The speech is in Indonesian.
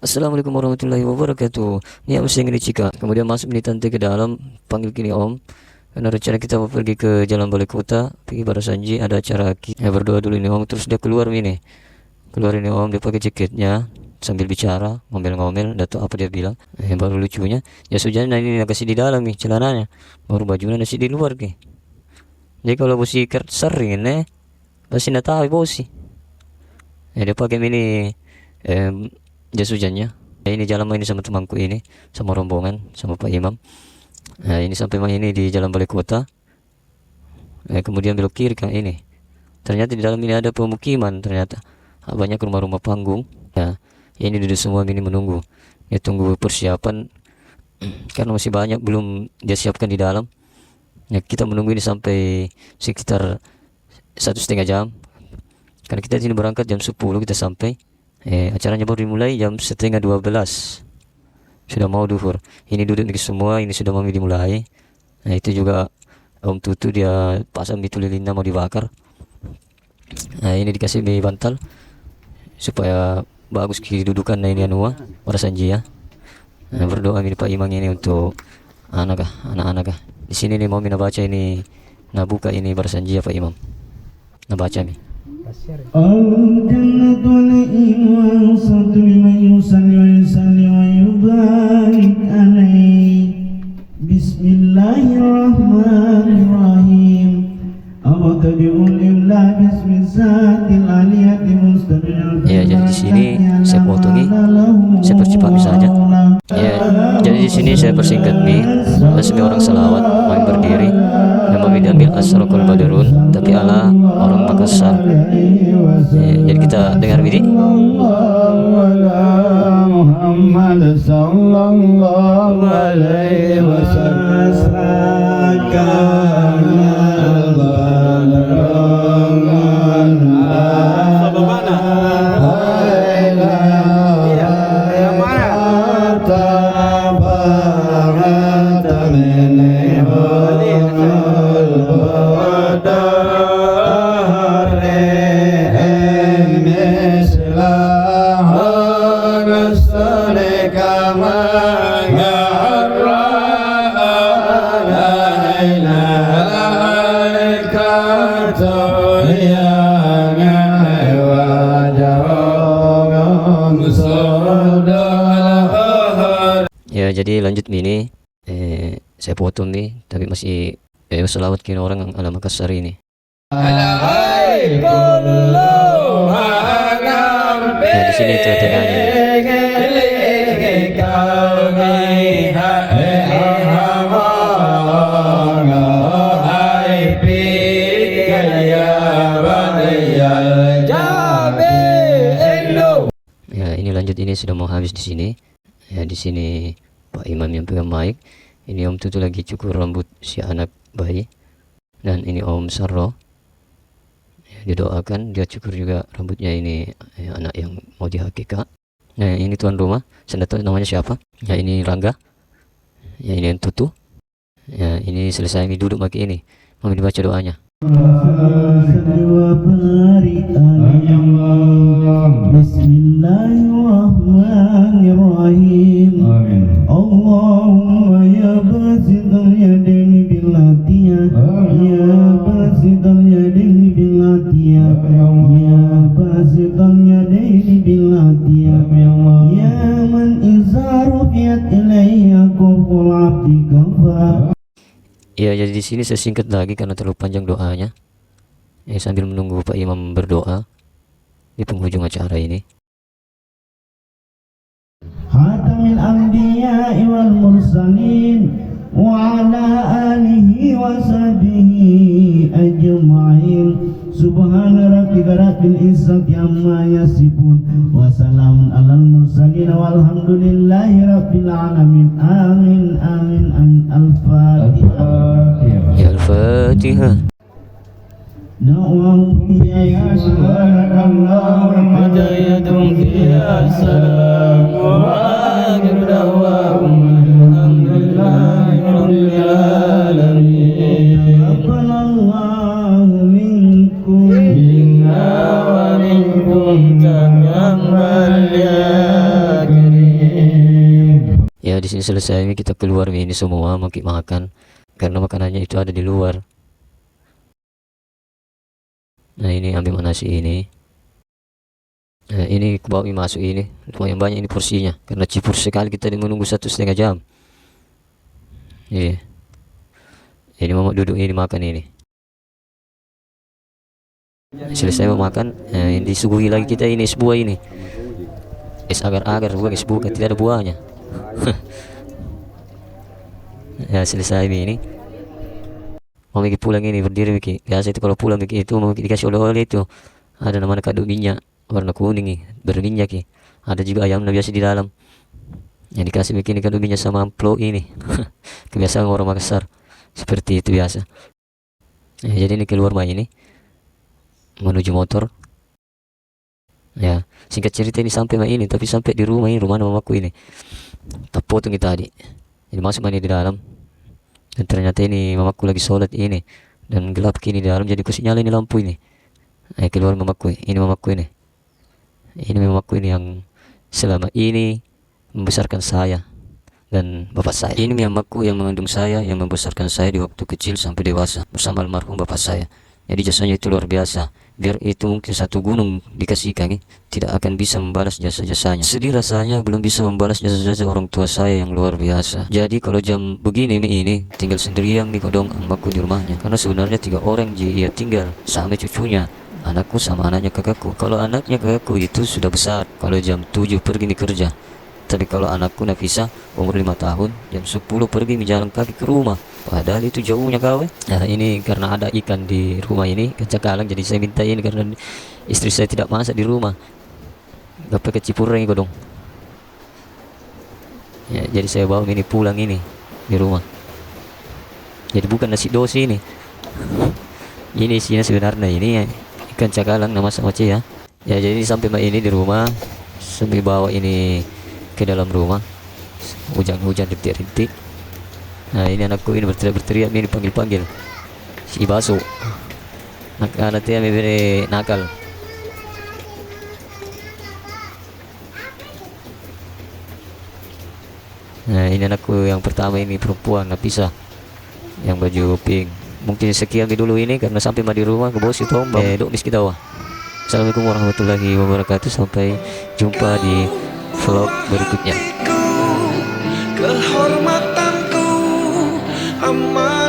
Assalamualaikum warahmatullahi wabarakatuh. Ni apa sih ini Cika? Kemudian masuk ini tante ke dalam, panggil kini Om. Karena rencana kita mau pergi ke Jalan Balai Kota, pergi Barasanji, ada acara ya berdoa dulu ini Om. Terus dia keluar ini, keluar ini Om, dia pakai jaketnya sambil bicara, ngomel-ngomel, datuk apa dia bilang. Baru lucunya, ya sujana ini kasih di dalam nih celananya, baru bajunya nasi di luar nih. Jadi kalau bosi sering pasti nak tahu bosi. Dia pakai ini jas hujannya. Ini jalan main sama temanku ini, sama rombongan, sama Pak Imam. Ini sampai main ini di Jalan Balai Kota. Kemudian belok kiri kan ini. Ternyata di dalam ini ada pemukiman ternyata. Banyak rumah-rumah panggung. Ya, ini duduk semua ini menunggu. Ya tunggu persiapan karena masih banyak belum dia siapkan di dalam. Ya kita menunggu ini sampai sekitar 1,5 jam. Karena kita sini berangkat jam 10 kita sampai. Acaranya baru dimulai jam 11:30. Sudah mau duhur. Ini duduk nih semua, ini sudah mau dimulai. Nah itu juga Om Tutu dia pasang itu lilinnya mau dibakar. Nah ini dikasih mie bantal supaya bagus kedudukan nah ini anua Barasanji ya. Nah, berdoa ini Pak Imam ini untuk anak-anak. Di sini nih mau mina baca ini, nah buka ini Barasanji ya Pak Imam. Nah baca nih. الجنة نعيم وأوسط لمن يصلي ويصلي ويبارك عليه بسم الله الرحمن الرحيم أوتبع الإملاء باسم الذات العلية مستمع. Ya jadi di sini saya potong nih, saya percepat misalnya. Ya jadi di sini saya persingkat nih, semua orang salawat mau berdiri, yang mau diambil asrokul badrun, tapi ala orang Makassar. Jadi kita dengar Widi. Muhammad sallallahu alaihi Ya jadi lanjut ini saya potong nih, tapi masih selawat kini orang ala Makassar ini. Ya di sini tengah-tengahnya. Ya ini lanjut ini sudah mau habis di sini. Ya di sini Pak Imam yang pegang mic. Ini Om Tutu lagi cukur rambut si anak bayi. Dan ini Om Sarro. Ya, didoakan dia cukur juga rambutnya ini anak yang mau dihakika. Nah ini tuan rumah. Saya tahu namanya siapa. Ya ini Rangga. Ya ini Om Tutu. Ya ini selesai ini duduk pakai ini. Mau dibaca doanya. Bismillahirrahmanirrahim. Allahumma ya basidul yadaini bil atiyah, ya basidul yadaini bil atiyah, ya basidul yadaini bil atiyah, ya man izaru fiat ilayya kuful abdi kafa. Ya jadi di sini saya singkat lagi karena terlalu panjang doanya. Sambil menunggu Pak Imam berdoa di penghujung acara ini. Hatamil anbiya'i wal mursalin wa ala alihi wa sahbihi ajma'in. Subhana rabbika rabbil izzati amma yasifun wa salamun alal mursalin walhamdulillahi rabbil alamin. Amin amin amin. Al-Fatihah. Ya Al-Fatihah. Da'wahum fiha subhanakallah wa hidayatun fiha salam wa akhiru da'wahum alhamdulillahi rabbil alamin. Taqabbalallahu minkum minna wa minkum kama ya karim. di sini selesai kita keluar ini semua mau makan karena makanannya itu ada di luar. Nah ini ambil nasi ini. Nah ini ke bawah masuk ini lumayan banyak ini porsinya karena cipur sekali kita menunggu 1,5 jam. Iya. Ini mau duduk ini makan ini. Selesai memakan, ini disuguhi lagi kita ini es buah ini. Es agar-agar buah es buah tidak ada buahnya. Ya selesai ini. Mau pergi pulang ini berdiri Miki. Biasa itu kalau pulang Miki itu mau dikasih oleh-oleh itu. Ada namanya kado minyak warna kuning nih, berminyak nih. Ada juga ayam biasa di dalam. Yang dikasih Miki ini kado minyak sama amplo ini. Kebiasaan orang Makassar. Seperti itu biasa. Jadi ini keluar main ini menuju motor. Ya, singkat cerita ini sampai main ini, tapi sampai di rumah ini rumah mamaku ini. Tak potong kita tadi. Jadi masuk main di dalam. Dan ternyata ini mamaku lagi sholat ini dan gelap kini di dalam jadi kusik nyala ini lampu ini. Keluar mamaku ini mamaku ini. Ini mamaku ini yang selama ini membesarkan saya dan bapak saya. Ini mamaku yang mengandung saya, yang membesarkan saya di waktu kecil sampai dewasa bersama almarhum bapak saya. Jadi jasanya itu luar biasa. Biar itu mungkin satu gunung dikasihkan tidak akan bisa membalas jasa-jasanya. Sedih rasanya belum bisa membalas jasa-jasa orang tua saya yang luar biasa. Jadi kalau jam begini ini tinggal sendirian nih kodong emakku di rumahnya. Karena sebenarnya 3 orang ia tinggal sama cucunya, anakku sama anaknya kakakku. Kalau anaknya kakakku itu sudah besar, kalau jam 7 pergi kerja. Tapi kalau anakku Nafisa umur 5 tahun, jam 10 pergi menjalan kaki ke rumah. Padahal itu jauhnya kawan. Nah ini karena ada ikan di rumah ini, kecakalang, jadi saya minta ini karena istri saya tidak masak di rumah. Gak pakai cipurang ini dong. Ya, jadi saya bawa ini pulang ini di rumah. Jadi bukan nasi dosi ini. Ini isinya sebenarnya ini ikan cakalang nama sama ya. Ya jadi sampai ini di rumah, sampai bawa ini ke dalam rumah. Hujan-hujan rintik-rintik. Nah ini anakku ini berteriak-berteriak ini panggil-panggil si Baso. Anak dia memberi nakal. Nah ini anakku yang pertama ini perempuan Nafisa yang baju pink. Mungkin sekian dulu ini karena sampai di rumah ke bos itu dok miski tawa. Assalamualaikum warahmatullahi wabarakatuh. Sampai jumpa di vlog berikutnya. Kehormatanku amat